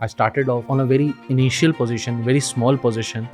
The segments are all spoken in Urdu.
I started off on a very initial position, very small position,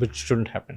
which shouldn't happen.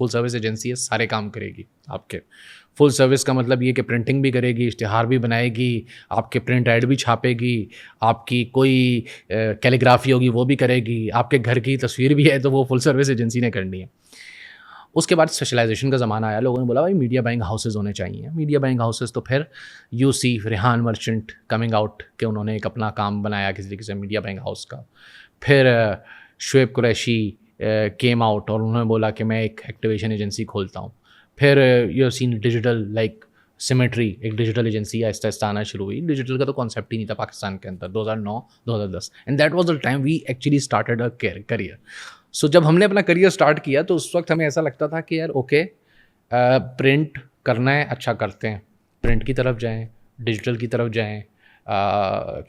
Full service agency ہے, سارے کام کرے گی آپ کے. فل سروس کا مطلب یہ کہ پرنٹنگ بھی کرے گی, اشتہار بھی بنائے گی, آپ کے پرنٹ ایڈ بھی چھاپے گی, آپ کی کوئی کیلیگرافی ہوگی وہ بھی کرے گی, آپ کے گھر کی تصویر بھی ہے تو وہ فل سروس ایجنسی نے کرنی ہے. اس کے بعد اسپیشلائزیشن کا زمانہ آیا, لوگوں نے بولا بھائی میڈیا بائنگ ہاؤسز ہونے چاہیے. میڈیا بائنگ ہاؤسز تو پھر you see Rehan Merchant coming out کہ انہوں نے ایک اپنا کام بنایا کسی طریقے سے میڈیا بائنگ ہاؤس کا. پھر شعیب قریشی کیم آؤٹ اور انہوں نے بولا کہ میں ایک ایکٹیویشن ایجنسی کھولتا ہوں. پھر you seen digital like symmetry, ایک ڈیجیٹل ایجنسی آہستہ آہستہ آنا شروع ہوئی. ڈیجیٹل کا تو کانسیپٹ ہی نہیں تھا پاکستان کے اندر 2009-2010, and that was the time we actually started a career. So جب ہم نے اپنا کریئر اسٹارٹ کیا تو اس وقت ہمیں ایسا لگتا تھا کہ یار اوکے پرنٹ کرنا ہے, اچھا کرتے ہیں, پرنٹ کی طرف جائیں, ڈیجیٹل کی طرف جائیں,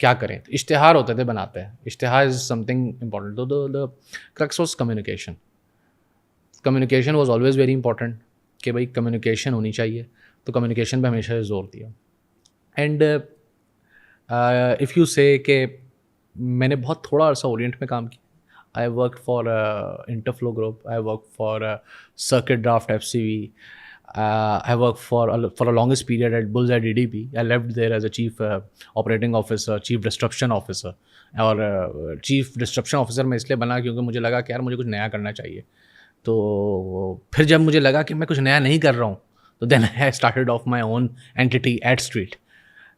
کیا کریں. اشتہار ہوتے تھے بناتے ہیں, اشتہار از سم تھنگ امپورٹنٹ. تو the crux was communication. Communication was always very important کہ بھائی کمیونیکیشن ہونی چاہیے, تو کمیونیکیشن پہ ہمیشہ زور دیا. اینڈ اف یو سے کہ میں نے بہت تھوڑا عرصہ اورینٹ میں کام کیا. I worked for Interflow Group. I worked for Circuit Draft FCV. I worked for a longest period at Bullseye DDP. I left there as a chief operating officer, chief disruption officer. اور chief disruption officer میں اس لیے بنا کیونکہ مجھے لگا کہ یار مجھے کچھ نیا کرنا چاہیے. تو پھر جب مجھے لگا کہ میں کچھ نیا نہیں کر رہا ہوں تو then I started off my own entity at Street.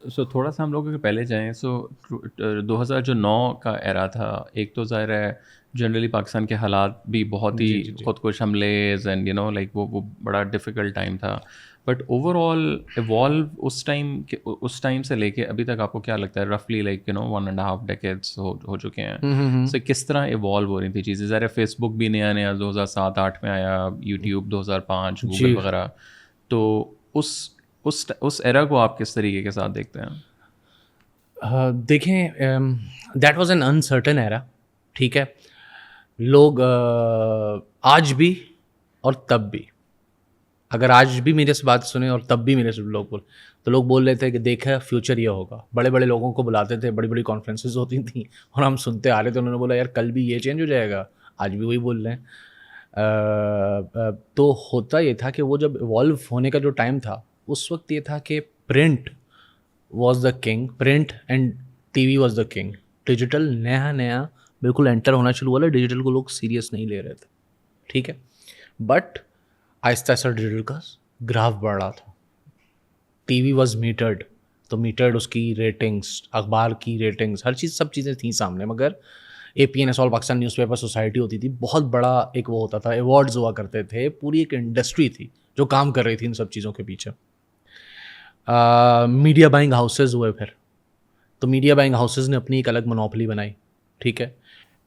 سو تھوڑا سا ہم لوگ پہلے جائیں. سو 2009 کا ایرا تھا, ایک تو ظاہر ہے جنرلی پاکستان کے حالات بھی بہت ہی خود کش حملے اینڈ یو نو لائک وہ بڑا ڈیفیکلٹ ٹائم تھا. بٹ اوور آل ایوالو اس ٹائم سے لے کے ابھی تک آپ کو کیا لگتا ہے رفلی لائک یو نو 1.5 ڈیکیڈس ہو چکے ہیں. سو کس طرح ایوالو ہو رہی تھی چیزیں؟ ظاہر فیس بک بھی نیا 2007-8 میں آیا, یوٹیوب 2005, گوگل وغیرہ. تو اس ایرا کو آپ کس طریقے کے ساتھ دیکھتے ہیں؟ دیکھیں دیٹ واز این انسرٹن ایرا. ٹھیک ہے, لوگ آج بھی اور تب بھی, اگر آج بھی میرے سے بات سنیں اور تب بھی میرے سے لوگ تو لوگ بول رہے تھے کہ دیکھا فیوچر یہ ہوگا. بڑے بڑے لوگوں کو بلاتے تھے, بڑی بڑی کانفرنسز ہوتی تھیں اور ہم سنتے آ رہے تھے. انہوں نے بولا یار کل بھی یہ چینج ہو جائے گا, آج بھی وہی بول رہے ہیں. تو ہوتا یہ تھا کہ وہ جب ایوالو ہونے کا جو ٹائم تھا اس وقت یہ تھا کہ print was the king, print and TV was the king. Digital نیا بالکل انٹر ہونا شروع ہوا. ڈیجیٹل کو لوگ سیریس نہیں لے رہے تھے. ٹھیک ہے, بٹ آہستہ آہستہ ڈیجیٹل کا گراف بڑھ رہا تھا. ٹی وی واز میٹرڈ, تو میٹرڈ اس کی ریٹنگس, اخبار کی ریٹنگس, ہر چیز سب چیزیں تھیں سامنے. مگر اے پی این ایس آل پاکستان نیوز پیپر سوسائٹی ہوتی تھی, بہت بڑا ایک وہ ہوتا تھا, ایوارڈز ہوا کرتے تھے, پوری ایک انڈسٹری تھی جو کام کر رہی تھی ان سب چیزوں کے پیچھے. میڈیا بائنگ ہاؤسز ہوئے پھر, تو میڈیا بائنگ ہاؤسز نے اپنی ایک الگ مونوپلی بنائی. ٹھیک ہے,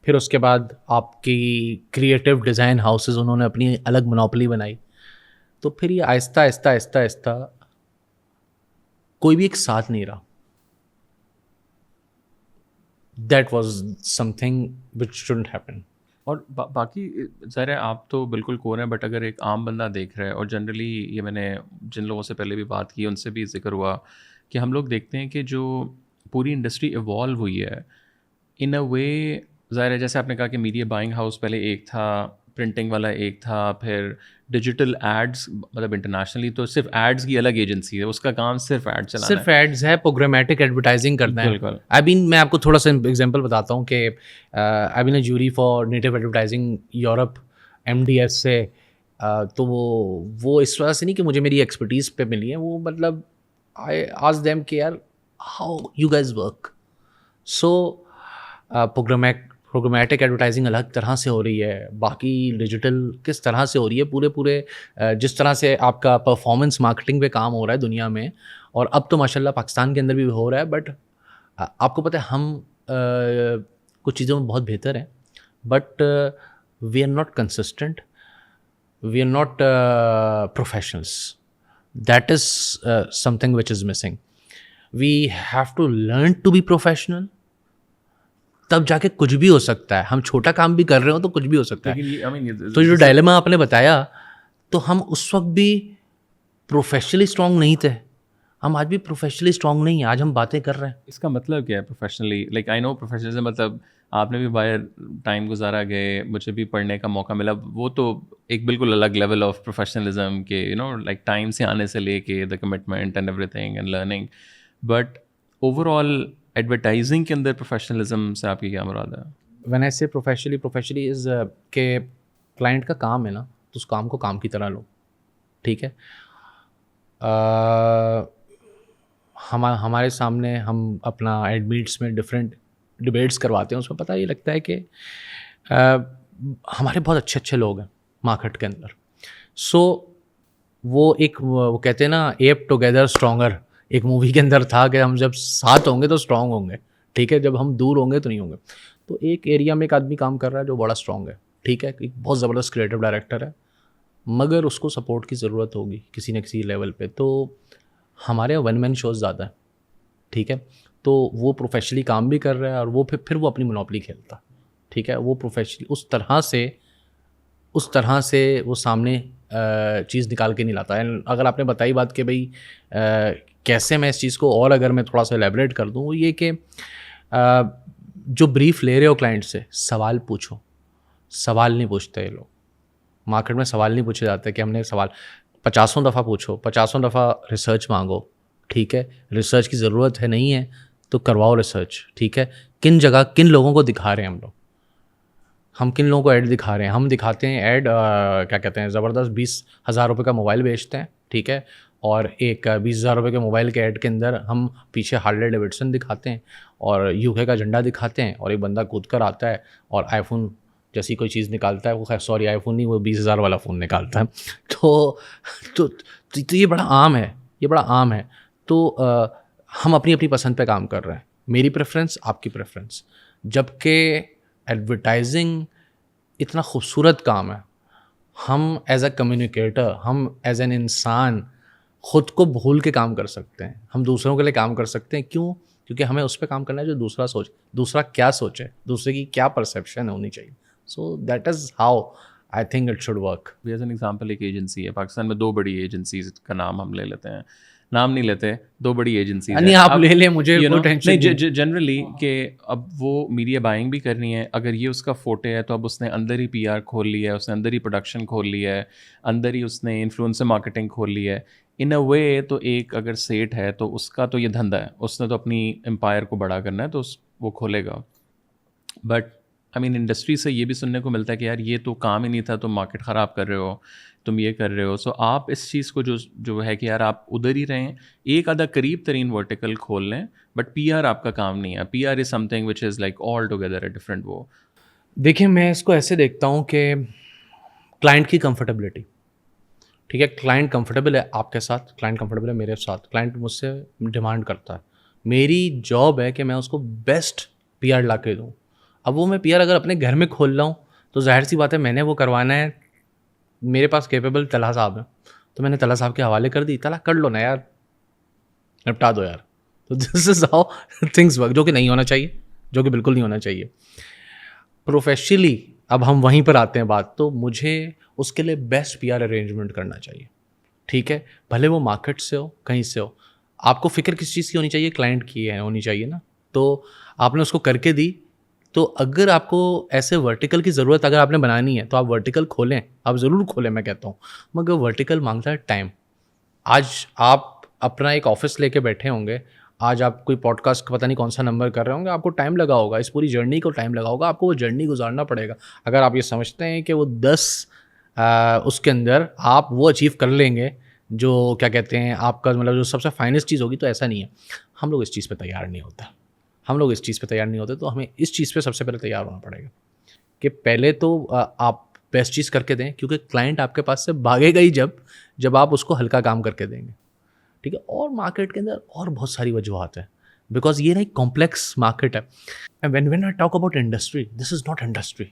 پھر اس کے بعد آپ کی کریٹو ڈیزائن ہاؤسز, انہوں نے اپنی الگ مونوپلی بنائی. تو پھر یہ آہستہ آہستہ آہستہ آہستہ کوئی بھی ایک ساتھ نہیں رہا. That was some thing which shouldn't happen. اور باقی ظاہر ہے آپ تو بالکل کور ہیں, بٹ اگر ایک عام بندہ دیکھ رہا ہے, اور جنرلی یہ میں نے جن لوگوں سے پہلے بھی بات کی ان سے بھی ذکر ہوا کہ ہم لوگ دیکھتے ہیں کہ جو پوری انڈسٹری ایوالو ہوئی ہے ان اے وے. ظاہر ہے جیسے آپ نے کہا کہ میڈیا بائنگ ہاؤس پہلے ایک تھا, پرنٹنگ والا ایک تھا, پھر ڈیجیٹل ایڈس, مطلب انٹرنیشنلی تو صرف ایڈس کی الگ ایجنسی ہے, اس کا کام صرف ایڈ چلانا ہے, صرف ایڈز ہے, پروگرامیٹک ایڈورٹائزنگ کرنا ہے. بالکل. میں آپ کو تھوڑا سا ایگزامپل بتاتا ہوں کہ a jury for native advertising Europe M D S سے, تو وہ اس وجہ سے نہیں کہ مجھے میری ایکسپرٹیز پہ ملی ہے, وہ مطلب آئی آسک دیم کہ یار how you guys work. So programmatic advertising الگ طرح سے ہو رہی ہے, باقی ڈیجیٹل کس طرح سے ہو رہی ہے, پورے جس طرح سے آپ کا پرفارمنس مارکیٹنگ پہ کام ہو رہا ہے دنیا میں, اور اب تو ماشاء اللہ پاکستان کے اندر بھی ہو رہا ہے. بٹ آپ کو پتہ ہے ہم کچھ چیزوں میں بہت بہتر ہیں, but we are not consistent, we are not professionals. That is something which is missing. We have to learn to be professional, تب جا کے کچھ بھی ہو سکتا ہے. ہم چھوٹا کام بھی کر رہے ہو تو کچھ بھی ہو سکتا ہے. تو جو ڈائلیما آپ نے بتایا, تو ہم اس وقت بھی پروفیشنلی اسٹرانگ نہیں تھے, ہم آج بھی پروفیشنلی اسٹرانگ نہیں ہیں. آج ہم باتیں کر رہے ہیں. اس کا مطلب کیا ہے professionally? Like I know professional سے مطلب آپ نے بھی باہر ٹائم گزارا گئے, مجھے بھی پڑھنے کا موقع ملا, وہ تو ایک بالکل الگ لیول آف پروفیشنلزم کے یو نو لائک ٹائم سے آنے سے لے کے the commitment and every thing and learning. But over all advertising کے اندر پروفیشنلزم سے آپ کی کیا مراد ہے؟ وین آئی سے پروفیشنلی از کہ کلائنٹ کا کام ہے نا, تو اس کام کو کام کی طرح لو, ٹھیک ہے. ہمارے سامنے ہم اپنا ایڈ میٹس میں ڈفرینٹ ڈبیٹس کرواتے ہیں, اس میں پتہ یہ لگتا ہے کہ ہمارے بہت اچھے اچھے لوگ ہیں مارکیٹ کے اندر. سو وہ کہتے ہیں نا ایپ ٹوگیدر اسٹرانگر, ایک مووی کے اندر تھا کہ ہم جب ساتھ ہوں گے تو اسٹرانگ ہوں گے, ٹھیک ہے, جب ہم دور ہوں گے تو نہیں ہوں گے. تو ایک ایریا میں ایک آدمی کام کر رہا ہے جو بڑا اسٹرانگ ہے, ٹھیک ہے, ایک بہت زبردست کریٹو ڈائریکٹر ہے, مگر اس کو سپورٹ کی ضرورت ہوگی کسی نہ کسی لیول پہ. تو ہمارے ون مین شوز زیادہ ہیں, ٹھیک ہے, تو وہ پروفیشنلی کام بھی کر رہا ہے اور وہ پھر وہ اپنی مونوپلی کھیلتا, ٹھیک ہے. وہ پروفیشنلی اس طرح سے وہ سامنے چیز نکال کے نہیں لاتا ہے. اگر آپ نے بتائی بات کہ بھائی کیسے میں اس چیز کو اور اگر میں تھوڑا سا ایلیبریٹ کر دوں, وہ یہ کہ جو بریف لے رہے ہو کلائنٹ سے, سوال پوچھو. سوال نہیں پوچھتے یہ لوگ مارکیٹ میں, سوال نہیں پوچھے جاتے کہ ہم نے سوال 50 دفعہ پوچھو, 50 دفعہ ریسرچ مانگو, ٹھیک ہے. ریسرچ کی ضرورت ہے نہیں ہے تو کرواؤ ریسرچ, ٹھیک ہے. کن جگہ کن لوگوں کو دکھا رہے ہیں ہم کن لوگوں کو ایڈ دکھا رہے ہیں. ہم دکھاتے ہیں ایڈ کیا کہتے ہیں زبردست 20,000 روپے کا موبائل بیچتے ہیں, ٹھیک ہے, اور ایک 20,000 روپے کے موبائل کے ایڈ کے اندر ہم پیچھے ہارلے ڈیوڈسن دکھاتے ہیں اور UK کا جھنڈا دکھاتے ہیں, اور ایک بندہ کود کر آتا ہے اور آئی فون جیسی کوئی چیز نکالتا ہے. وہ خیر سوری آئی فون نہیں, وہ 20,000 والا فون نکالتا ہے. تو یہ بڑا عام ہے, یہ بڑا عام ہے. تو ہم اپنی اپنی پسند پہ کام کر رہے ہیں, میری پریفرنس آپ کی پریفرنس. جب کہ ایڈورٹائزنگ اتنا خوبصورت کام ہے, ہم ایز اے کمیونیکیٹر, ہم ایز این انسان خود کو بھول کے کام کر سکتے ہیں, ہم دوسروں کے لیے کام کر سکتے ہیں. کیوں؟ کیونکہ ہمیں اس پہ کام کرنا ہے جو دوسرا سوچے, دوسرا کیا سوچے, دوسرے کی کیا پرسیپشن ہونی چاہیے. So that is how I think it should work. As an example ایک ایجنسی ہے پاکستان میں, 2 بڑی ایجنسیز کا نام ہم لے لیتے ہیں, نام نہیں لیتے, 2 بڑی ایجنسیز ہیں. آپ لے لیں, مجھے کوئی ٹینشن نہیں. جنرلی کہ اب وہ میڈیا بائنگ بھی کرنی ہے, اگر یہ اس کا فوٹے ہے تو اب اس نے اندر ہی PR کھول لیا ہے, اس نے اندر ہی پروڈکشن کھول لیا ہے, اندر ہی اس نے انفلوئنسر مارکیٹنگ کھول لی ہے. ان اے وے تو ایک اگر سیٹ ہے تو اس کا تو یہ دھندا ہے, اس نے تو اپنی امپائر کو بڑا کرنا ہے تو وہ کھولے گا. بٹ آئی مین انڈسٹری سے یہ بھی سننے کو ملتا ہے کہ یار یہ تو کام ہی نہیں تھا, تم مارکیٹ خراب کر رہے ہو, تم یہ کر رہے ہو. سو آپ اس چیز کو جو ہے کہ یار آپ ادھر ہی رہیں, ایک آدھا قریب ترین ورٹیکل کھول لیں, بٹ PR آپ کا کام نہیں ہے. PR is something which is like all together a different. وہ دیکھیں میں اس کو ایسے دیکھتا ہوں کہ کلائنٹ کی کمفرٹیبلٹی, ٹھیک ہے, کلائنٹ کمفرٹیبل ہے آپ کے ساتھ, کلائنٹ کمفرٹیبل ہے میرے ساتھ, کلائنٹ مجھ سے ڈیمانڈ کرتا ہے, میری جاب ہے کہ میں اس کو بیسٹ PR لا کے دوں. اب وہ میں PR اگر اپنے گھر میں کھول رہا ہوں تو ظاہر سی بات ہے میں نے وہ کروانا ہے, میرے پاس کیپیبل طلحہ صاحب ہیں تو میں نے طلحہ صاحب کے حوالے کر دی, طلحہ کر لو نا یار, نپٹا دو یار. تو دس از ہاؤ تھنگس ورک, جو کہ نہیں ہونا چاہیے, جو کہ بالکل نہیں ہونا چاہیے. پروفیشنلی اب ہم وہیں پر آتے ہیں بات, تو مجھے اس کے لیے بیسٹ PR ارینجمنٹ کرنا چاہیے, ٹھیک ہے, بھلے وہ مارکیٹ سے ہو کہیں سے ہو. آپ کو فکر کس چیز کی ہونی چاہیے؟ کلائنٹ کی ہے ہونی چاہیے نا. تو آپ نے اس کو کر کے دی, تو اگر آپ کو ایسے ورٹیکل کی ضرورت اگر آپ نے بنانی ہے تو آپ ورٹیکل کھولیں, آپ ضرور کھولیں میں کہتا ہوں, مگر ورٹیکل مانگتا ہے ٹائم. آج آپ اپنا ایک آفس لے کے بیٹھے ہوں گے, آج آپ کوئی پوڈ کاسٹ پتہ نہیں کون سا نمبر کر رہے ہوں گے, آپ کو ٹائم لگا ہوگا, اس پوری جرنی کو ٹائم لگا ہوگا, آپ کو وہ جرنی گزارنا پڑے گا. اگر آپ یہ سمجھتے ہیں کہ وہ 10 اس کے اندر آپ وہ اچیو کر لیں گے جو کیا کہتے ہیں آپ کا مطلب جو سب سے فائنسٹ چیز ہوگی, تو ایسا نہیں ہے. ہم لوگ اس چیز پہ تیار نہیں ہوتے, تو ہمیں اس چیز پہ سب سے پہلے تیار ہونا پڑے گا کہ پہلے تو آپ بیسٹ چیز کر کے دیں, کیونکہ کلائنٹ آپ کے پاس سے بھاگے گا ہی جب آپ اس کو ہلکا کام کر کے دیں گے, ٹھیک ہے. اور مارکیٹ کے اندر اور بہت ساری وجوہات ہیں, بیکاز یہ نا ایک کمپلیکس مارکیٹ ہے. When I talk about industry, this is not industry.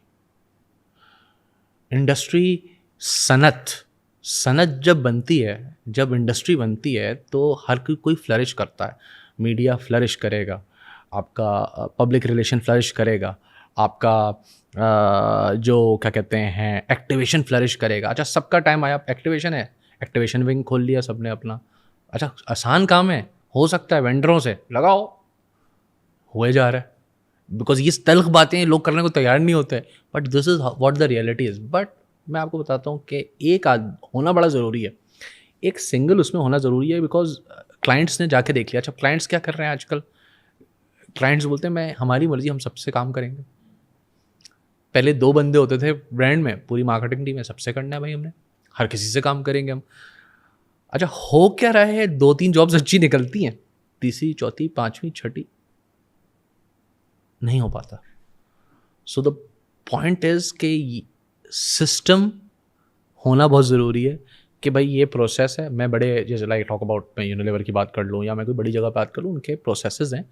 صنعت جب بنتی ہے, جب انڈسٹری بنتی ہے تو ہر کوئی فلرش کرتا ہے. میڈیا فلرش کرے گا, آپ کا پبلک ریلیشن فلرش کرے گا, آپ کا جو کیا کہتے ہیں ایکٹیویشن فلرش کرے گا. اچھا سب کا ٹائم آیا, ایکٹیویشن ہے, ایکٹیویشن ونگ کھول لیا سب نے اپنا. اچھا آسان کام ہے, ہو سکتا ہے وینڈروں سے لگاؤ, ہوئے جا رہا ہے, بیکاز یہ تلخ باتیں لوگ کرنے کو تیار نہیں ہوتے, but this is what the reality is. But میں آپ کو بتاتا ہوں کہ ایک ہونا بڑا ضروری ہے, ایک سنگل اس میں ہونا ضروری ہے, بیکاز کلائنٹس نے جا کے دیکھ لیا. اچھا کلائنٹس کیا کر رہے ہیں آج کل؟ کلائنٹس بولتے ہیں میں ہماری مرضی, ہم سب سے کام کریں گے. پہلے 2 بندے ہوتے تھے برانڈ میں, پوری مارکیٹنگ ٹیم میں سب سے کرنا ہے بھائی, ہم نے ہر کسی سے کام کریں گے ہم. اچھا ہو کیا رہا ہے, 2-3 جابس اچھی نکلتی ہیں, تیسری چوتھی پانچویں چھٹی نہیں ہو پاتا. سو دا پوائنٹ از کہ سسٹم ہونا بہت ضروری ہے کہ بھائی یہ پروسیس ہے. میں بڑے جیسے لائک ٹاک اباؤٹ میں یونیلیور کی بات کر لوں یا میں کوئی بڑی جگہ بات کر لوں, ان کے پروسیسز ہیں,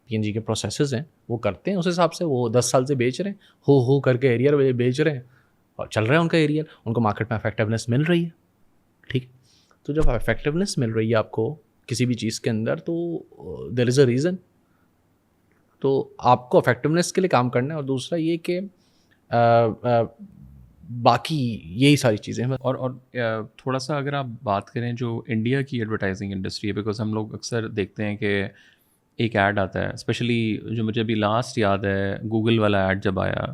PNG کے پروسیسز ہیں, وہ کرتے ہیں اس حساب سے. وہ 10 سال سے بیچ رہے ہیں, ہو کر کے ایریئر بیچ رہے ہیں اور چل رہا ہے ان کا ایریئر, ان کو مارکیٹ میں افیکٹونیس مل رہی ہے. ٹھیک, تو جب افیکٹونیس مل رہی ہے آپ کو کسی بھی چیز کے اندر, تو دیر از اے ریزن. تو آپ کو افیکٹونیس کے لیے کام کرنا ہے. اور دوسرا یہ کہ باقی یہی ساری چیزیں ہیں. اور تھوڑا سا اگر آپ بات کریں جو انڈیا کی ایڈورٹائزنگ انڈسٹری ہے, بیکاز ہم لوگ اکثر دیکھتے ہیں کہ ایک ایڈ آتا ہے, اسپیشلی جو مجھے ابھی لاسٹ یاد ہے گوگل والا ایڈ جب آیا,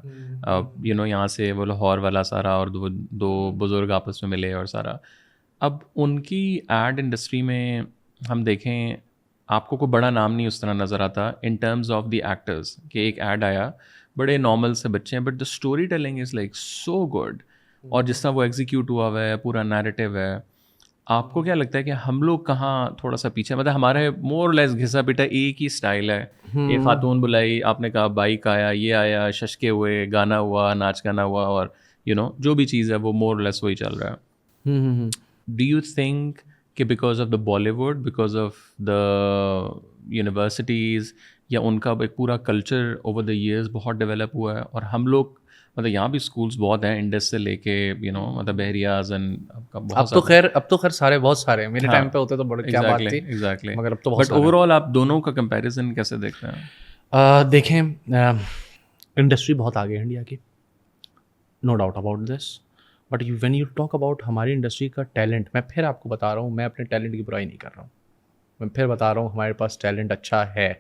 یہاں سے وہ لاہور والا سارا, اور 2 بزرگ آپس میں ملے اور سارا. اب ان کی ایڈ انڈسٹری میں ہم دیکھیں, آپ کو کوئی بڑا نام نہیں اس طرح نظر آتا in terms of the actors, کہ ایک ایڈ آیا, بڑے نارمل سے بچے ہیں, but the story telling is like so good, اور جس طرح وہ ایگزیکیوٹ ہوا ہوا ہے, پورا نیریٹیو ہے. آپ کو کیا لگتا ہے کہ ہم لوگ کہاں تھوڑا سا پیچھے, مطلب ہمارے مور لیس گھسا پیٹا ایک ہی اسٹائل ہے, ایک خاتون بلائی, آپ نے کہا بائک آیا, یہ آیا, ششکے ہوئے, گانا ہوا, ناچ گانا ہوا, اور جو بھی چیز ہے وہ مور لیس وہی چل رہا ہے. ڈو یو تھنک کہ because of the Bollywood, because of the universities, یا ان کا ایک پورا کلچر اوور دا ایئرز بہت ڈیولپ ہوا ہے, اور ہم لوگ مطلب یہاں بھی اسکولس بہت ہیں انڈس سے لے کے مطلب بحریاز, اب تو خیر سارے بہت سارے میرے ٹائم پہ ہوتے تو بڑے کیا بات تھی, ایگزیکٹلی, مگر اب تو بہت. بٹ اوور آل آپ دونوں کا کمپیریزن کیسے دیکھتے ہیں؟ دیکھیں انڈسٹری بہت آگے ہے انڈیا کی, no doubt about this, but when you talk about ہماری انڈسٹری کا ٹیلنٹ, میں پھر آپ کو بتا رہا ہوں, میں اپنے ٹیلنٹ کی برائی نہیں کر رہا ہوں, میں پھر بتا رہا ہوں ہمارے پاس ٹیلنٹ اچھا ہے,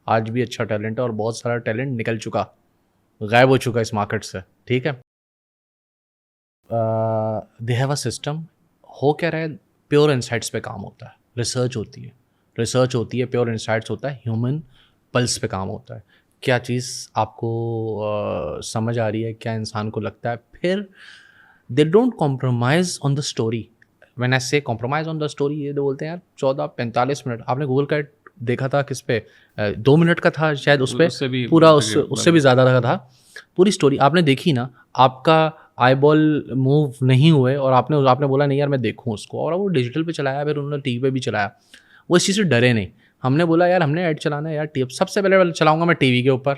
آج بھی اچھا ٹیلنٹ ہے, اور بہت سارا ٹیلنٹ نکل چکا, غائب ہو چکا اس مارکیٹ سے. ٹھیک ہے, دے ہیو اے سسٹم. ہو کیا رہا ہے, پیور انسائٹس پہ کام ہوتا ہے, ریسرچ ہوتی ہے, پیور انسائٹس ہوتا ہے, ہیومن پلس پہ کام ہوتا ہے. کیا چیز آپ کو سمجھ آ رہی ہے, کیا انسان کو لگتا ہے, پھر they don't compromise on the story. When I سے کمپرومائز آن دا اسٹوری, یہ بولتے ہیں یار 14-45 منٹ, آپ نے گوگل کا دیکھا تھا کس پہ, 2 منٹ کا تھا شاید, اس پہ پورا اس سے بھی زیادہ کا تھا. پوری اسٹوری آپ نے دیکھی نا, آپ کا آئی بال موو نہیں ہوئے, اور آپ نے بولا نہیں یار میں دیکھوں اس کو, اور وہ ڈیجیٹل پہ چلایا, پھر انہوں نے ٹی وی پہ بھی چلایا. وہ اس چیز سے ڈرے نہیں. ہم نے بولا یار ہم نے ایڈ چلانا ہے یار, سب سے پہلے چلاؤں گا میں ٹی وی کے اوپر,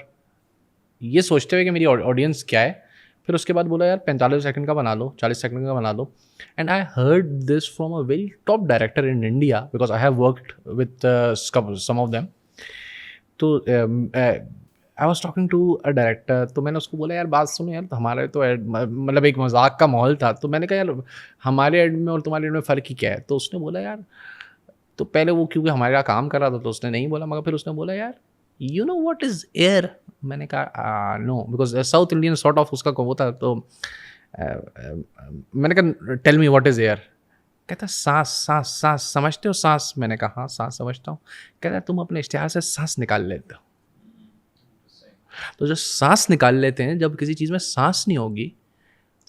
یہ سوچتے ہوئے کہ میری آڈینس کیا ہے. پھر اس کے بعد بولا یار 45 سیکنڈ کا بنا لو, 40 سیکنڈ کا بنا لو. And I heard this from a very top director in India, because I have worked with some of them. تو I was talking to a director, تو میں نے اس کو بولا یار بات سنو یار, ہمارے تو مطلب ایک مذاق کا ماحول تھا, تو میں نے کہا یار ہمارے ایڈ میں اور تمہارے ایڈ میں فرق ہی کیا ہے. تو اس نے بولا یار, تو پہلے وہ کیونکہ ہمارے یہاں کام کر رہا تھا تو اس نے نہیں بولا, مگر پھر اس نے بولا یار you know what is air. میں نے کہا no, because South Indian sort of اس کا وہ تھا. تو میں نے کہا tell me what is air. کہتا سانس سمجھتے ہو سانس. میں نے کہا ہاں سانس سمجھتا ہوں. کہتا تم اپنے اشتہار سے سانس نکال لیتے ہو. تو جو سانس نکال لیتے ہیں, جب کسی چیز میں سانس نہیں ہوگی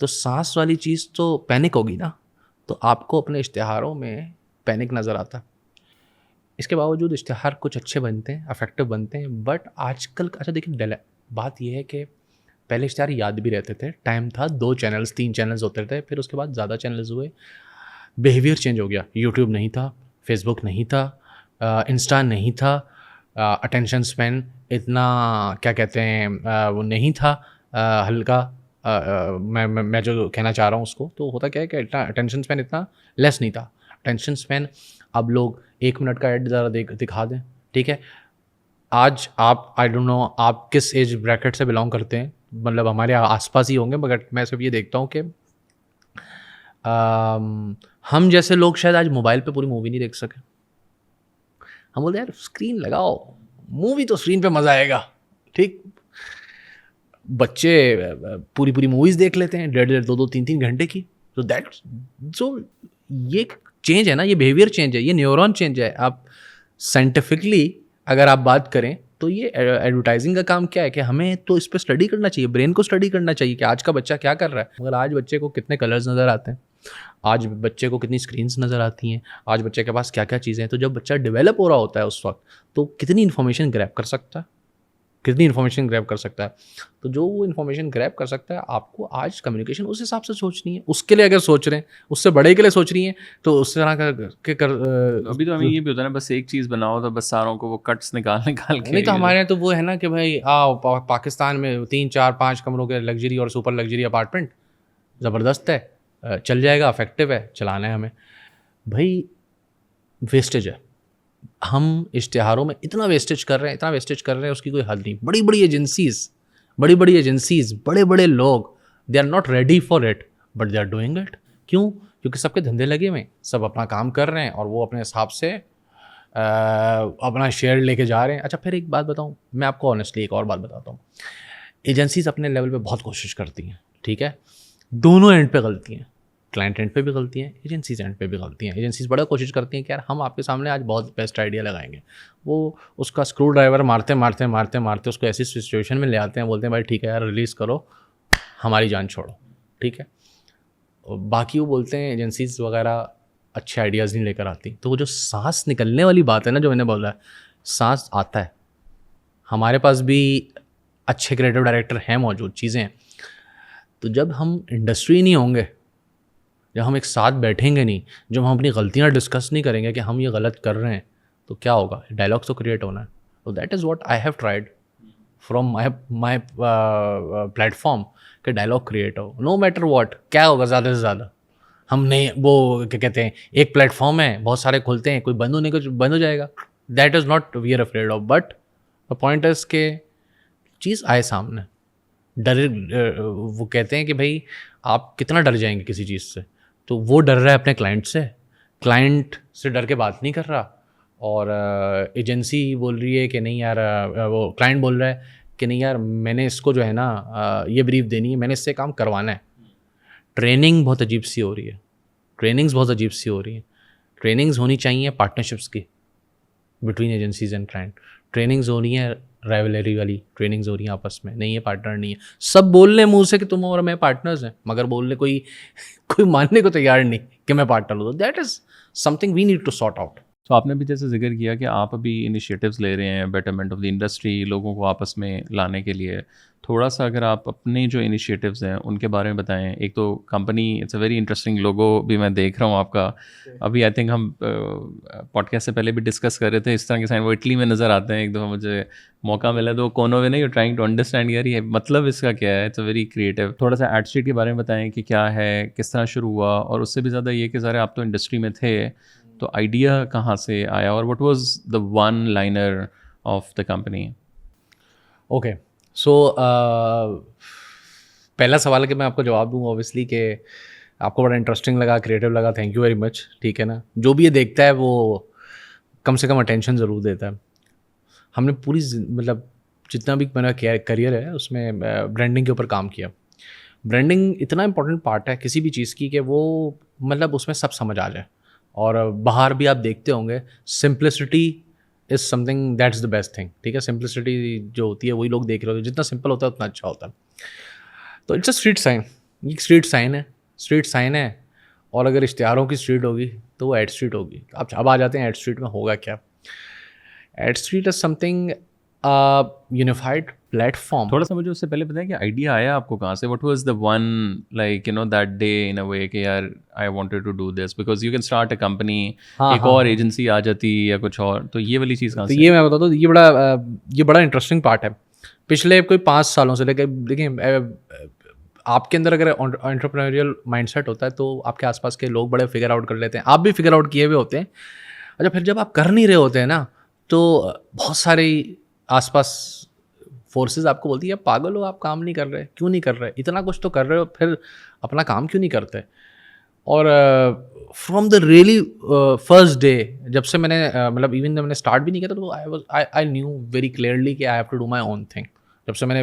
تو سانس والی چیز تو پینک ہوگی نا, تو آپ کو اپنے اشتہاروں میں پینک نظر آتا. اس کے باوجود اشتہار کچھ اچھے بنتے ہیں, افیکٹو بنتے ہیں, بٹ آج کل اچھا دیکھیں بات یہ ہے کہ پہلے اشتہار یاد بھی رہتے تھے, ٹائم تھا 2 چینلز 3 چینلز ہوتے تھے, پھر اس کے بعد زیادہ چینلز ہوئے, بیہیویئر چینج ہو گیا. یوٹیوب نہیں تھا, فیس بک نہیں تھا, انسٹا نہیں تھا, اٹینشن اسپین اتنا کیا کہتے ہیں وہ نہیں تھا, ہلکا. میں جو کہنا چاہ رہا ہوں اس کو, تو ہوتا کیا ہے کہ اٹینشن اسپین اتنا لیس نہیں تھا. اٹینشن اسپین اب لوگ 1 منٹ کا ایڈ ذرا دکھا دیں. ٹھیک ہے, آج آپ آئی ڈونٹ نو آپ کس ایج بریکٹ سے بلانگ کرتے ہیں, مطلب ہمارے آس پاس ہی ہوں گے, مگر میں صرف یہ دیکھتا ہوں کہ ہم جیسے لوگ شاید آج موبائل پہ پوری مووی نہیں دیکھ سکے. ہم بولتے ہیں یار اسکرین لگاؤ, مووی تو اسکرین پہ مزہ آئے گا. ٹھیک, بچے پوری پوری موویز دیکھ لیتے ہیں 1.5 2 3 گھنٹے کی. سو یہ چینج ہے نا, یہ بیہیویئر چینج ہے, یہ نیورون چینج ہے. آپ سائنٹیفکلی اگر آپ بات کریں تو یہ ایڈورٹائزنگ کا کام کیا ہے کہ ہمیں تو اس پہ اسٹڈی کرنا چاہیے, برین کو اسٹڈی کرنا چاہیے کہ آج کا بچہ کیا کر رہا ہے. مگر آج بچے کو کتنے کلرز نظر آتے ہیں, آج بچے کو کتنی اسکرینس نظر آتی ہیں, آج بچے کے پاس کیا کیا چیزیں ہیں. تو جب بچہ ڈیولپ ہو رہا ہوتا ہے اس وقت تو کتنی انفارمیشن گریب کر سکتا ہے, کتنی انفارمیشن گریب کر سکتا ہے. تو جو وہ انفارمیشن گریب کر سکتا ہے, آپ کو آج کمیونیکیشن اس حساب سے سوچنی ہے. اس کے لیے اگر سوچ رہے ہیں, اس سے بڑے کے لیے سوچ رہی ہیں, تو اس طرح کا ابھی تو ہمیں یہ بھی ہوتا ہے نا, بس ایک چیز بناؤ تو بس ساروں کو وہ کٹس نکال کے. نہیں تو ہمارے یہاں تو وہ ہے نا کہ بھائی آؤ پاکستان میں 3 4 5 کمروں کے لگژری اور سپر لگژری اپارٹمنٹ زبردست ہے, چل جائے گا, افیکٹو ہے, چلانا ہے ہمیں. بھائی ویسٹیج ہے, ہم اشتہاروں میں اتنا ویسٹیج کر رہے ہیں اس کی کوئی حد نہیں. بڑی بڑی ایجنسیز بڑے بڑے لوگ, they are not ready for it but they are doing it. کیوں؟ کیونکہ سب کے دھندے لگے ہوئے ہیں, سب اپنا کام کر رہے ہیں اور وہ اپنے حساب سے اپنا شیئر لے کے جا رہے ہیں. اچھا پھر ایک بات بتاؤں میں آپ کو, آنیسٹلی ایک اور بات بتاتا ہوں. ایجنسیز اپنے لیول پہ بہت کوشش کرتی ہیں, ٹھیک ہے, دونوں اینڈ پہ غلطی ہیں. کلائنٹ اینڈ پہ بھی غلطی ہیں, ایجنسیز اینڈ پہ بھی غلطی ہیں. ایجنسیز بڑا کوشش کرتی ہیں کہ یار ہم آپ کے سامنے آج بہت بیسٹ آئیڈیا لگائیں گے. وہ اس کا اسکرو ڈرائیور مارتے اس کو ایسی سچویشن میں لے آتے ہیں, بولتے ہیں بھائی ٹھیک ہے یار ریلیز کرو, ہماری جان چھوڑو, ٹھیک ہے. باقی وہ بولتے ہیں ایجنسیز وغیرہ اچھے آئیڈیاز نہیں لے کر آتی. تو وہ جو سانس نکلنے والی بات ہے نا, جو میں نے بولا ہے, سانس آتا ہے. ہمارے پاس بھی اچھے کریٹو ڈائریکٹر ہیں موجود, چیزیں ہیں. تو جب ہم انڈسٹری نہیں ہوں گے, جب ہم ایک ساتھ بیٹھیں گے نہیں, جب ہم اپنی غلطیاں ڈسکس نہیں کریں گے کہ ہم یہ غلط کر رہے ہیں, تو کیا ہوگا؟ ڈائلاگس تو کریٹ ہونا ہے. تو that is what I have tried from my platform, کہ ڈائلاگ کریٹ ہو نو میٹر واٹ. کیا ہوگا زیادہ سے زیادہ؟ ہم نہیں, وہ کیا کہتے ہیں, ایک پلیٹ فارم ہے, بہت سارے کھلتے ہیں, کوئی بند ہونے کو بند ہو جائے گا. That is not we are afraid of. But the point is کہ چیز آئے سامنے. ڈر, وہ کہتے ہیں کہ بھائی آپ کتنا ڈر جائیں گے کسی چیز سے, تو وہ ڈر رہا ہے اپنے کلائنٹ سے ڈر کے بات نہیں کر رہا. اور ایجنسی بول رہی ہے کہ نہیں یار, وہ کلائنٹ بول رہا ہے کہ نہیں یار میں نے اس کو جو ہے نا یہ بریف دینی ہے, میں نے اس سے کام کروانا ہے. ٹریننگ بہت عجیب سی ہو رہی ہے, ٹریننگز ہونی چاہیے پارٹنرشپس کی between agencies and client. Trainings ہو رہی ہیں رائولری والی, ٹریننگز ہو رہی ہیں آپس میں, نہیں ہے پارٹنر نہیں ہے. سب بول لیں منہ سے کہ تم اور میں پارٹنرز ہیں, مگر بولنے کوئی ماننے کو تیار نہیں کہ میں پارٹنر ہوں. That is something we need to sort out. تو آپ نے بھی جیسے ذکر کیا کہ آپ ابھی انیشیٹوز لے رہے ہیں بیٹرمنٹ آف دی انڈسٹری, لوگوں کو آپس میں لانے کے لیے. تھوڑا سا اگر آپ اپنے جو انیشیٹوز ہیں ان کے بارے میں بتائیں. ایک تو company, it's a very interesting logo بھی میں دیکھ رہا ہوں آپ کا. ابھی آئی تھنک ہم پوڈ کاسٹ سے پہلے بھی ڈسکس کر رہے تھے, اس طرح کے سائن وہ اٹلی میں نظر آتے ہیں. ایک دفعہ مجھے موقع ملا تو کونوں میں نہیں, ٹرائنگ ٹو انڈرسٹینڈ یار یہ مطلب اس کا کیا ہے. It's a very creative. تھوڑا سا ایڈ اسٹریٹ کے بارے میں بتائیں کہ کیا ہے, کس طرح شروع ہوا, اور اس سے بھی زیادہ یہ کہ سارے آپ تو انڈسٹری میں تھے, تو آئیڈیا کہاں سے آیا, اور what was the one liner of the company. Okay, so پہلا سوال کہ میں آپ کو جواب دوں اوبیسلی کہ آپ کو بڑا انٹرسٹنگ لگا, کریٹو لگا, تھینک یو ویری مچ, ٹھیک ہے نا. جو بھی یہ دیکھتا ہے وہ کم سے کم اٹینشن ضرور دیتا ہے. ہم نے پوری مطلب جتنا بھی میرا کریئر ہے اس میں برانڈنگ کے اوپر کام کیا. برانڈنگ اتنا امپورٹنٹ پارٹ ہے کسی بھی چیز کی کہ وہ مطلب اس میں سب سمجھ آ جائے. اور باہر بھی آپ دیکھتے ہوں گے, simplicity is some thing that's the best thing, ٹھیک ہے. سمپلسٹی جو ہوتی ہے وہی لوگ دیکھ رہے ہوتے ہیں, جتنا سمپل ہوتا ہے اتنا اچھا ہوتا ہے. تو اٹس اے اسٹریٹ سائن, یہ اسٹریٹ سائن ہے. اور اگر اشتہاروں کی اسٹریٹ ہوگی تو وہ ایڈ اسٹریٹ ہوگی. اب آ جاتے ہیں ایڈ اسٹریٹ میں ہوگا کیا. Ad street is something unified platform. تھوڑا سا مجھے اس سے پہلے بتائیں کہ آئیڈیا آیا آپ کو کہاں سے, what was the one like you know that day in a way کہ یار I wanted to do this, because you can start a company, ایک اور ایجنسی آ جاتی یا کچھ اور, تو یہ والی چیز کہاں سے؟ یہ میں بتاتا ہوں, یہ بڑا انٹرسٹنگ پارٹ ہے. پچھلے کوئی 5 سالوں سے لے کے دیکھیں, آپ کے اندر اگر انٹرپرینوریل مائنڈ سیٹ ہوتا ہے تو آپ کے آس پاس کے لوگ بڑے فگر آؤٹ کر لیتے ہیں, آپ بھی فگر آؤٹ کیے ہوئے ہوتے ہیں. اچھا پھر جب آپ کر نہیں رہے ہوتے ہیں نا, تو بہت سارے آس پاس فورسز آپ کو بولتی ہے پاگل ہو, آپ کام نہیں کر رہے, کیوں نہیں کر رہے, اتنا کچھ تو کر رہے ہو, پھر اپنا کام کیوں نہیں کرتے. اور from the really first day, جب سے میں نے مطلب ایون جب میں نے اسٹارٹ بھی نہیں کیا تو آئی نیو ویری کلیئرلی کہ I have to do my own thing. جب سے میں نے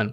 1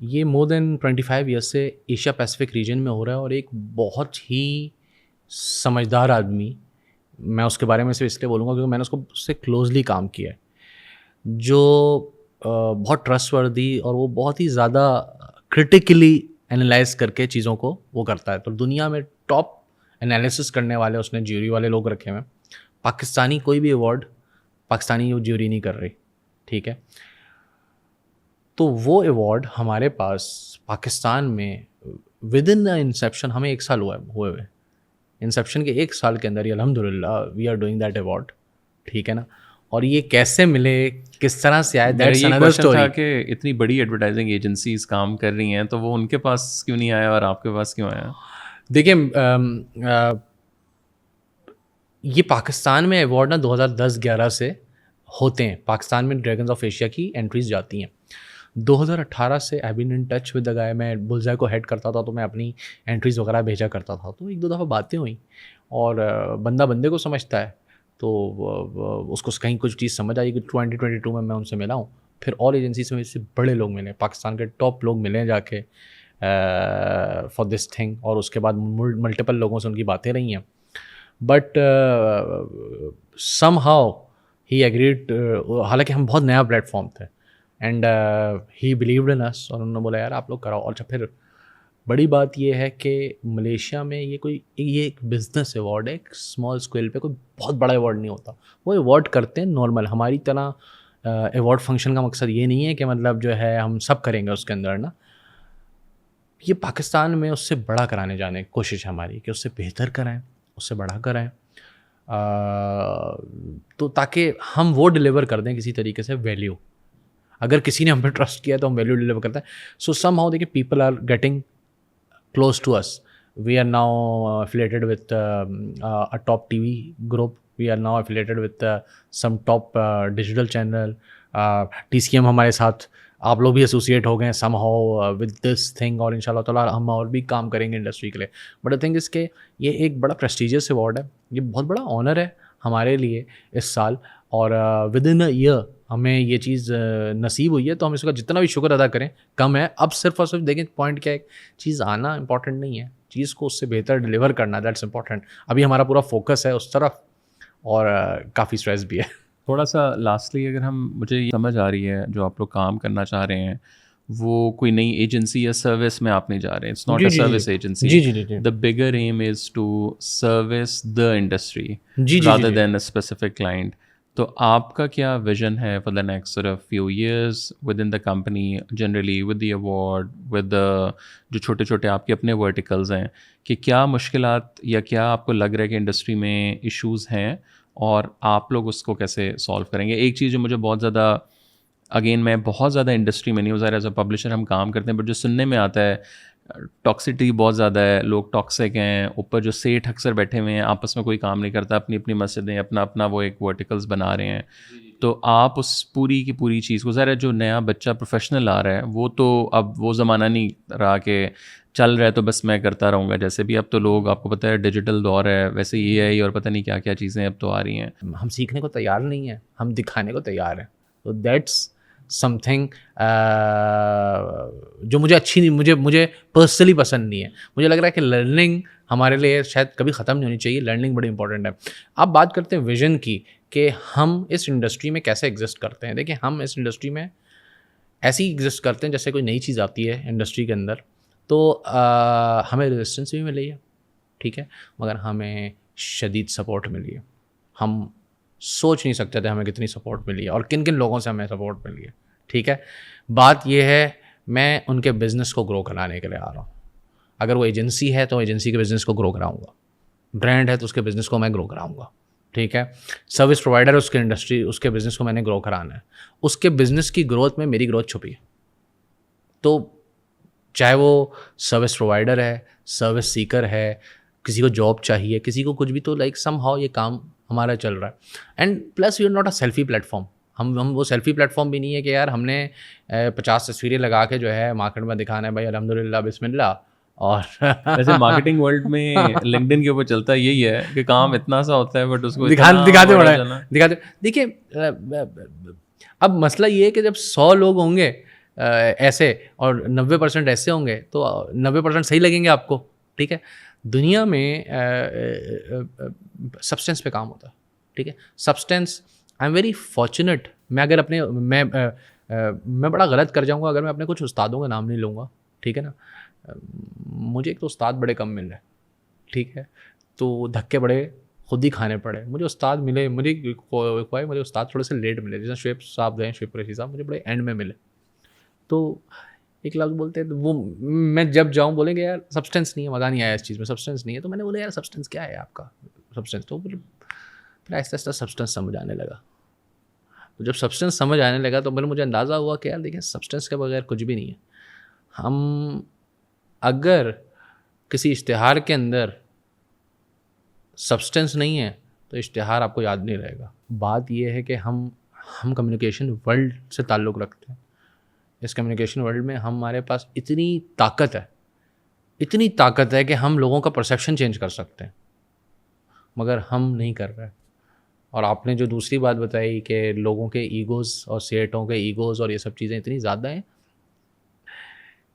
یہ مور دین 25 ایئرس سے ایشیا پیسیفک ریجن میں ہو رہا ہے, اور ایک بہت ہی سمجھدار آدمی, میں اس کے بارے میں صرف اس لیے بولوں گا کیونکہ میں نے اس سے کلوزلی کام کیا ہے, جو بہت ٹرسٹ وردی اور وہ بہت ہی زیادہ کرٹیکلی انالائز کر کے چیزوں کو وہ کرتا ہے. تو دنیا میں ٹاپ انالیسس کرنے والے اس نے جیوری والے لوگ رکھے ہوئے ہیں. پاکستانی کوئی بھی ایوارڈ پاکستانی جیوری نہیں کر رہی, ٹھیک ہے. تو وہ ایوارڈ ہمارے پاس پاکستان میں ود ان انسیپشن, ہمیں 1 سال ہوئے ہوئے انسیپشن کے 1 سال کے اندر ہی الحمد للہ we are doing that award, ٹھیک ہے نا. اور یہ کیسے ملے, کس طرح سے آئے, دیٹس انادر اسٹوری. تھا کہ اتنی بڑی ایڈورٹائزنگ ایجنسیز کام کر رہی ہیں تو وہ ان کے پاس کیوں نہیں آیا اور آپ کے پاس کیوں آیا؟ دیکھیں یہ پاکستان میں ایوارڈ نا 2010-11 سے ہوتے ہیں. پاکستان میں ڈریگنز آف ایشیا کی انٹریز جاتی ہیں. 2018 سے آئی بین ان ٹچ ود دا گائے, میں بلزائے کو ہیڈ کرتا تھا تو میں اپنی انٹریز وغیرہ بھیجا کرتا تھا. تو 1-2 دفعہ باتیں ہوئیں اور بندہ بندے کو سمجھتا ہے, تو اس کو کہیں کچھ چیز سمجھ آئی کہ 2022 میں ان سے ملا ہوں. پھر اور ایجنسی سے سے بڑے لوگ ملے, پاکستان کے ٹاپ لوگ ملے جا کے فار دس تھنگ, اور اس کے بعد ملٹیپل لوگوں سے ان کی باتیں رہی ہیں. But some how he agreed, حالانکہ ہم بہت نیا پلیٹ فارم تھے, اینڈ ہی بلیوڈ ان اس, اور انہوں نے بولا یار آپ لوگ کراؤ. اور پھر بڑی بات یہ ہے کہ ملیشیا میں یہ ایک بزنس ایوارڈ ہے, ایک اسمال اسکیل پہ, کوئی بہت بڑا ایوارڈ نہیں ہوتا. وہ ایوارڈ کرتے ہیں نارمل, ہماری طرح ایوارڈ فنکشن کا مقصد یہ نہیں ہے کہ مطلب جو ہے ہم سب کریں گے اس کے اندر نا. یہ پاکستان میں اس سے بڑا کرانے جانے کی کوشش ہے ہماری, کہ اس سے بہتر کرائیں, اس سے بڑا کرائیں, تو تاکہ ہم وہ ڈلیور کر دیں کسی طریقے سے ویلیو. اگر کسی نے ہم پہ ٹرسٹ کیا تو ہم ویلیو ڈلیور کرتے ہیں. سو سم ہاؤ دیکھیے people are getting close to us. We are now affiliated with a top TV group. We are now affiliated with some top digital channel. TCM ہمارے ساتھ, آپ لوگ بھی ایسوسیٹ ہو گئے ہیں somehow with this thing, اور انشاء اللہ تعالیٰ ہم اور بھی کام کریں گے انڈسٹری کے لیے. بٹ the thing is کہ یہ ایک بڑا پریسٹیجیس ایوارڈ ہے, یہ بہت بڑا آنر ہے ہمارے لیے اس سال, اور ود ان اے ایئر ہمیں یہ چیز نصیب ہوئی ہے. تو ہم اس کا جتنا بھی شکر ادا کریں کم ہے. اب صرف اور صرف دیکھیں پوائنٹ کیا ہے, چیز آنا امپورٹنٹ نہیں ہے, چیز کو اس سے بہتر ڈلیور کرنا, دیٹس امپورٹنٹ. ابھی ہمارا پورا فوکس ہے اس طرف, اور کافی اسٹریس بھی ہے. تھوڑا سا لاسٹلی اگر مجھے یہ سمجھ آ رہی ہے جو آپ لوگ کام کرنا چاہ رہے ہیں وہ کوئی نئی ایجنسی یا سروس میں آپ نہیں جا رہے, it's not a service agency. The bigger aim is to service the industry rather than a specific client. تو آپ کا کیا ویژن ہے فار دا نیکسٹ سort of few years with in the company, generally with the award, with جو چھوٹے چھوٹے آپ کے اپنے ورٹیکلز ہیں, کہ کیا مشکلات یا کیا آپ کو لگ رہا ہے کہ انڈسٹری میں ایشوز ہیں اور آپ لوگ اس کو کیسے سالو کریں گے؟ ایک چیز جو مجھے بہت زیادہ, اگین میں بہت زیادہ انڈسٹری میں نہیں ہوں, ظاہر ایز اے پبلشر ہم کام کرتے ہیں, بٹ جو سننے میں آتا ہے ٹاکسٹی بہت زیادہ ہے, لوگ ٹاکسک ہیں, اوپر جو سیٹ اکثر بیٹھے ہوئے ہیں آپس میں کوئی کام نہیں کرتا, اپنی اپنی مسجدیں اپنا اپنا وہ ایک ورٹیکلز بنا رہے ہیں. تو آپ اس پوری کی پوری چیز کو, ظاہر ہے جو نیا بچہ پروفیشنل آ رہا ہے وہ تو اب وہ زمانہ نہیں رہا کہ چل رہا ہے تو بس میں کرتا رہوں گا. جیسے بھی اب تو لوگ, آپ کو پتہ ہے ڈیجیٹل دور ہے, ویسے یہ ہے اور پتہ نہیں کیا کیا چیزیں اب تو آ رہی ہیں. ہم سیکھنے کو تیار نہیں ہیں, ہم دکھانے کو تیار ہیں. تو دیٹس سم تھنگ جو مجھے اچھی نہیں, مجھے پرسنلی پسند نہیں ہے. مجھے لگ رہا ہے کہ لرننگ ہمارے لیے شاید کبھی ختم نہیں ہونی چاہیے, لرننگ بڑی امپورٹنٹ ہے. آپ بات کرتے ہیں ویژن کی کہ ہم اس انڈسٹری میں کیسے ایگزسٹ کرتے ہیں. دیکھیں ہم اس انڈسٹری میں ایسی ایگزسٹ کرتے ہیں جیسے کوئی نئی چیز آتی ہے انڈسٹری کے اندر تو ہمیں ریزسٹنس بھی ملی ہے, ٹھیک ہے, مگر ہمیں شدید سپورٹ ملی ہے. ہم سوچ نہیں سکتے تھے ہمیں کتنی سپورٹ ملی ہے اور کن کن لوگوں سے ہمیں سپورٹ ملی ہے, ٹھیک ہے. بات یہ ہے میں ان کے بزنس کو گرو کرانے کے لیے آ رہا ہوں. اگر وہ ایجنسی ہے تو ایجنسی کے بزنس کو گرو کراؤں گا, برانڈ ہے تو اس کے بزنس کو میں گرو کراؤں گا, ٹھیک ہے. سروس پرووائڈر اس کے انڈسٹری, اس کے بزنس کو میں نے گرو کرانا ہے. اس کے بزنس کی گروتھ میں میری گروتھ چھپی ہے. تو چاہے وہ سروس پرووائڈر ہے, سروس سیکر ہے, کسی کو جاب چاہیے, کسی کو کچھ بھی, تو لائک سم ہاؤ یہ کام ہمارا چل رہا ہے. And plus you are not a selfie platform. ہم وہ سیلفی پلیٹ فارم بھی نہیں ہے کہ یار ہم نے 50 تصویریں لگا کے جو ہے مارکیٹ میں دکھانا ہے بھائی الحمد للہ بسم اللہ. اور ویسے مارکیٹنگ ورلڈ میں لنکڈن کے اوپر چلتا یہی ہے کہ کام اتنا سا ہوتا ہے بٹ اس کو دکھاتے بڑا. دیکھیے اب مسئلہ یہ ہے کہ جب 100 لوگ ہوں گے ایسے اور 90% ایسے ہوں گے تو 90% صحیح لگیں گے آپ کو. ٹھیک ہے, دنیا میں سبسٹینس پہ کام ہوتا ہے. ٹھیک ہے, substance I am very fortunate. میں اگر اپنے میں بڑا غلط کر جاؤں گا اگر میں اپنے کچھ استادوں کا نام نہیں لوں گا. ٹھیک ہے نا, مجھے ایک تو استاد بڑے کم مل رہے. ٹھیک ہے, تو دھکے بڑے خود ہی کھانے پڑے. مجھے استاد ملے, مجھے استاد تھوڑے سے لیٹ ملے, جیسے شعیب صاحب گئے, شعیب قریشی صاحب, مجھے بڑے اینڈ میں ملے. تو ایک لفظ بولتے ہیں تو وہ میں جب جاؤں بولیں گے یار سبسٹینس نہیں ہے, مزہ نہیں آیا اس چیز میں, سبسٹینس نہیں ہے. تو میں نے بولا یار سبسٹینس کیا ہے آپ کا سبسٹینس. تو پھر آہستہ آہستہ سبسٹینس سمجھ آنے لگا. تو جب سبسٹینس سمجھ آنے لگا تو پھر مجھے اندازہ ہوا کہ یار دیکھیں سبسٹینس کے بغیر کچھ بھی نہیں ہے. ہم اگر کسی اشتہار کے اندر سبسٹینس نہیں ہے تو اشتہار آپ کو یاد نہیں رہے گا. بات یہ ہے کہ ہم کمیونیکیشن ورلڈ سے تعلق رکھتے ہیں. اس کمیونیکیشن ورلڈ میں ہمارے پاس اتنی طاقت ہے کہ ہم لوگوں کا پرسیپشن چینج کر سکتے ہیں, مگر ہم نہیں کر رہے. اور آپ نے جو دوسری بات بتائی کہ لوگوں کے ایگوز اور سیٹوں کے ایگوز اور یہ سب چیزیں اتنی زیادہ ہیں,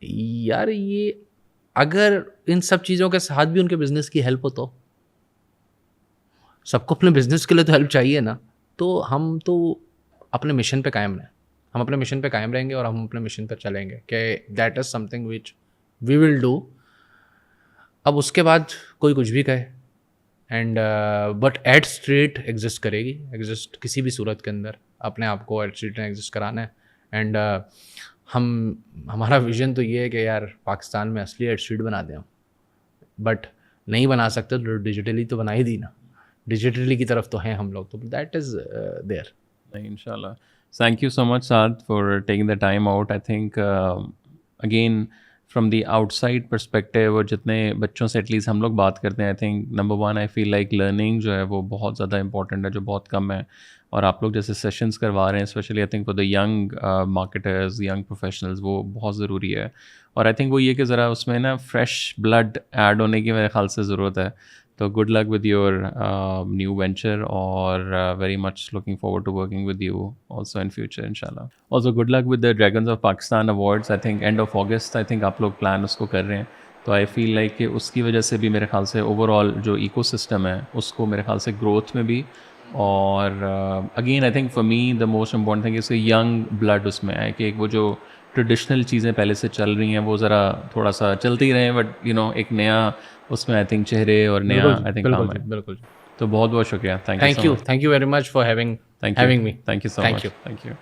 یار یہ اگر ان سب چیزوں کے ساتھ بھی ان کے بزنس کی ہیلپ ہو تو سب کو اپنے بزنس کے لیے تو ہیلپ چاہیے نا. تو ہم تو اپنے مشن پہ قائم رہیں, ہم اپنے مشن پہ قائم رہیں گے اور ہم اپنے مشن پہ چلیں گے کہ that is something which we will do. اب اس کے بعد کوئی کچھ بھی کہے and but at street exist کرے گی, ایگزسٹ کسی بھی صورت کے اندر اپنے آپ کو ایٹ اسٹریٹ میں ایگزسٹ کرانا ہے. اینڈ ہمارا ویژن تو یہ ہے کہ یار پاکستان میں اصلی ایٹ اسٹریٹ بنا دیں ہم, بٹ نہیں بنا سکتے تو ڈیجیٹلی تو بنا ہی دی نا, ڈیجیٹلی کی طرف تو ہیں ہم لوگ, تو دیٹ از دیئر. ان شاء اللہ. Thank you so much, Saad, for taking the time out. I think, again, from the outside perspective اور جتنے بچوں سے ایٹ لیسٹ ہم لوگ بات کرتے ہیں, I think number one I feel like learning جو ہے وہ بہت زیادہ امپورٹنٹ ہے, جو بہت کم ہے. اور آپ لوگ جیسے سیشنز کروا رہے ہیں especially I think for the young marketers, young professionals, وہ بہت ضروری ہے. اور I think وہ یہ کہ ذرا اس میں نا فریش بلڈ ایڈ ہونے کی میرے خیال سے ضرورت ہے. تو good luck with your new venture اور very much looking forward to working with you also in future ان شاء اللہ. Also good luck with the dragons of Pakistan awards. I think end of August I think آپ لوگ پلان اس کو کر رہے ہیں. تو آئی فیل لائک کہ اس کی وجہ سے بھی میرے خیال سے اوور آل جو ایکو سسٹم ہے اس کو میرے خیال سے گروتھ میں بھی, اور again I think for me the most important thing اس کے ینگ بلڈ اس میں آئے کہ ایک وہ جو ٹریڈیشنل چیزیں پہلے سے چل رہی ہیں وہ ذرا تھوڑا سا چلتی رہیں, بٹ یو نو ایک نیا اس میں آئی تھنک چہرے اور نیا آئی تھنک کام ہے. بالکل. تو بہت بہت شکریہ. Thank you very much for having me. Thank you so much. Thank you.